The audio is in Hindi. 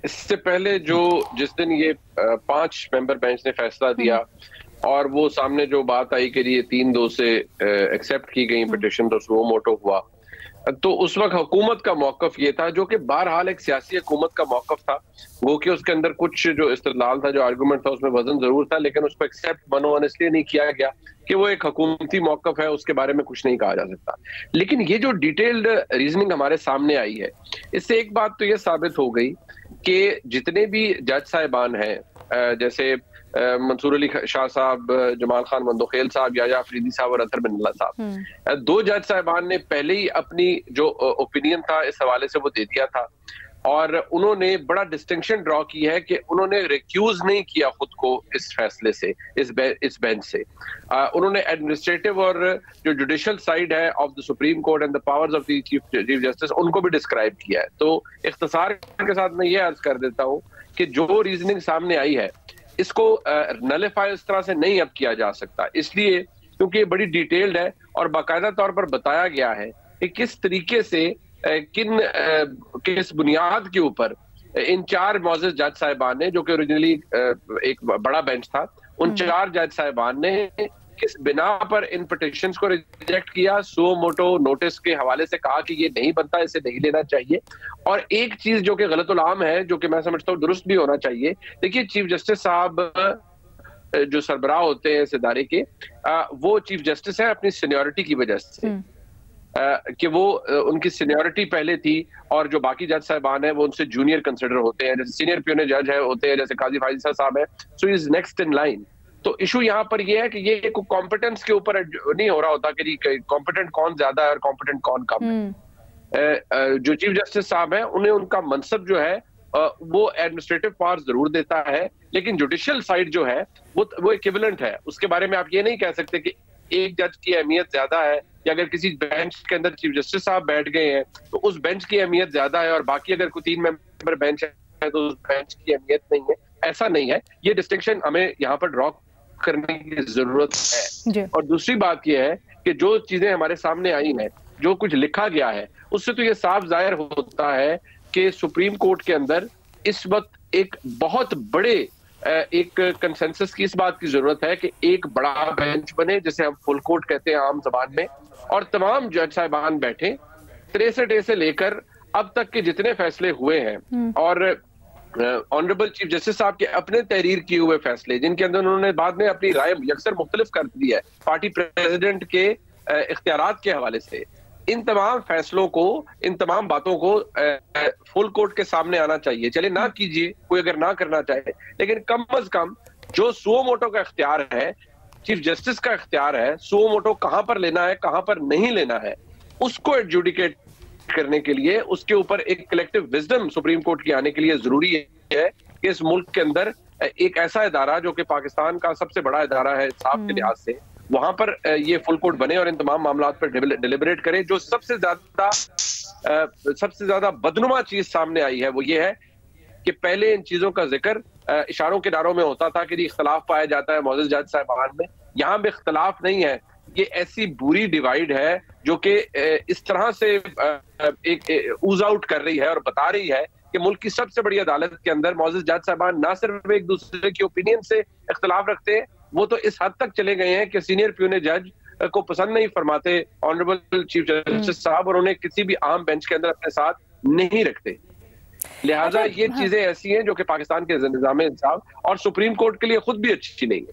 इससे पहले जिस दिन ये 5 मेंबर बेंच ने फैसला दिया और वो सामने जो बात आई कि ये 3-2 से एक्सेप्ट की गई पिटिशन, तो सुओ मोटो हुआ, तो उस वक्त हुकूमत का मौकफ ये था, जो कि बहरहाल एक सियासी हुकूमत का मौकफ था, वो कि उसके अंदर कुछ जो इस्तेदलाल था, जो आर्गूमेंट था, उसमें वजन जरूर था, लेकिन उसको एक्सेप्ट मनोवन इसलिए नहीं किया गया कि वो एक हुकूमती मौकफ है, उसके बारे में कुछ नहीं कहा जा सकता। लेकिन ये जो डिटेल्ड रीजनिंग हमारे सामने आई है, इससे एक बात तो ये साबित हो गई कि जितने भी जज साहिबान हैं, जैसे मंसूर अली शाह साहब, जमाल खान मंदोखेल साहब, याया अफरीदी साहब और अतहर बिन साहब, 2 जज साहिबान ने पहले ही अपनी जो ओपिनियन था इस हवाले से वो दे दिया था, और उन्होंने बड़ा डिस्टिंक्शन ड्रॉ की है कि उन्होंने रिक्यूज नहीं किया खुद को इस फैसले से, इस बेंच से। उन्होंने एडमिनिस्ट्रेटिव और जो जुडिशियल साइड है of the supreme court and the powers of the chief justice, उनको भी डिस्क्राइब किया है। तो इख्तिसार के साथ मैं ये अर्ज कर देता हूँ कि जो रीजनिंग सामने आई है, इसको नलिफाई इस तरह से नहीं अब किया जा सकता, इसलिए क्योंकि ये बड़ी डिटेल्ड है और बाकायदा तौर पर बताया गया है कि किस तरीके से किस बुनियाद के ऊपर इन 4 मौजूद जज साहिबान ने, जो कि ओरिजिनली एक बड़ा बेंच था, उन 4 जज साहिबान ने किस बिना पर इन पिटिशंस को रिजेक्ट किया, सुओ मोटो नोटिस के हवाले से कहा कि ये नहीं बनता, इसे नहीं लेना चाहिए। और एक चीज जो कि गलतुल-आम है, जो कि मैं समझता हूँ दुरुस्त भी होना चाहिए, देखिए चीफ जस्टिस साहब जो सरबराह होते हैं इस इदारे के, वो चीफ जस्टिस है अपनी सीनियरिटी की वजह से, कि वो उनकी सीनियरिटी पहले थी, और जो बाकी जज साहिबान हैं वो उनसे जूनियर कंसिडर होते हैं, जैसे सीनियर प्यून जज है होते हैं, जैसे काजी फाइज़ साहब है, so is next in line. तो इशू यहाँ पर ये है कि ये कॉम्पिटेंस के ऊपर नहीं हो रहा होता कि कॉम्पिटेंट कौन ज्यादा है और कॉम्पिटेंट कौन कम है। जो चीफ जस्टिस साहब है, उन्हें उनका मनसब जो है वो एडमिनिस्ट्रेटिव पावर जरूर देता है, लेकिन जुडिशियल साइड जो है वो इक्विवेलेंट है। उसके बारे में आप ये नहीं कह सकते कि एक जज की अहमियत ज्यादा है, या अगर किसी बेंच के अंदर चीफ जस्टिस साहब बैठ गए हैं तो उस बेंच की अहमियत ज्यादा है, और बाकी अगर कोई 3 मेंबर बेंच है तो उस बेंच की अहमियत नहीं है। ऐसा नहीं है, ये डिस्टिंक्शन हमें यहाँ पर ड्रॉ करने की जरूरत है। और दूसरी बात यह है कि जो चीजें हमारे सामने आई हैं, जो कुछ लिखा गया है, उससे तो ये साफ जाहिर होता है कि सुप्रीम कोर्ट के अंदर इस वक्त एक बहुत बड़े एक कंसेंसस की इस बात की जरूरत है कि एक बड़ा बेंच बने, जिसे हम फुल कोर्ट कहते हैं आम जबान में, और तमाम जज साहिबान बैठे, 63 से लेकर अब तक के जितने फैसले हुए हैं, और ऑनरेबल चीफ जस्टिस साहब के अपने तहरीर किए हुए फैसले, जिनके अंदर उन्होंने बाद में अपनी राय यकसर मुख्तलिफ कर दी है पार्टी प्रेसिडेंट के इख्तियारात के हवाले से, इन तमाम फैसलों को, इन तमाम बातों को फुल कोर्ट के सामने आना चाहिए। चले ना कीजिए, कोई अगर ना करना चाहे, लेकिन कम अज कम जो सुओ मोटो का इख्तियार है, चीफ जस्टिस का इख्तियार है, सुओ मोटो कहां पर लेना है, कहां पर नहीं लेना है, उसको एडजुडिकेट करने के लिए, उसके ऊपर एक कलेक्टिव विजडम सुप्रीम कोर्ट की आने के लिए जरूरी है कि इस मुल्क के अंदर एक ऐसा इदारा जो कि पाकिस्तान का सबसे बड़ा इदारा है इंसाफ के लिहाज से, वहां पर ये फुल कोर्ट बने और इन तमाम मामलों पर डिलिबरेट करे। जो सबसे ज्यादा बदनुमा चीज सामने आई है वो ये है कि पहले इन चीजों का जिक्र इशारों किनारों में होता था कि इख्तलाफ पाया जाता है मौजूद जज साहिबान में, यहाँ भी इख्तलाफ नहीं है। ये ऐसी बुरी डिवाइड है जो कि इस तरह से एक ऊज आउट कर रही है और बता रही है कि मुल्क की सबसे बड़ी अदालत के अंदर मौजूद जज साहिबान ना सिर्फ एक दूसरे की ओपिनियन से इख्तलाफ रखते हैं, वो तो इस हद तक चले गए हैं कि सीनियर प्यून जज को पसंद नहीं फरमाते ऑनरेबल चीफ जस्टिस साहब, और उन्हें किसी भी आम बेंच के अंदर अपने साथ नहीं रखते। लिहाजा ये चीजें ऐसी हैं जो कि पाकिस्तान के निज़ाम इंसाफ और सुप्रीम कोर्ट के लिए खुद भी अच्छी नहीं है।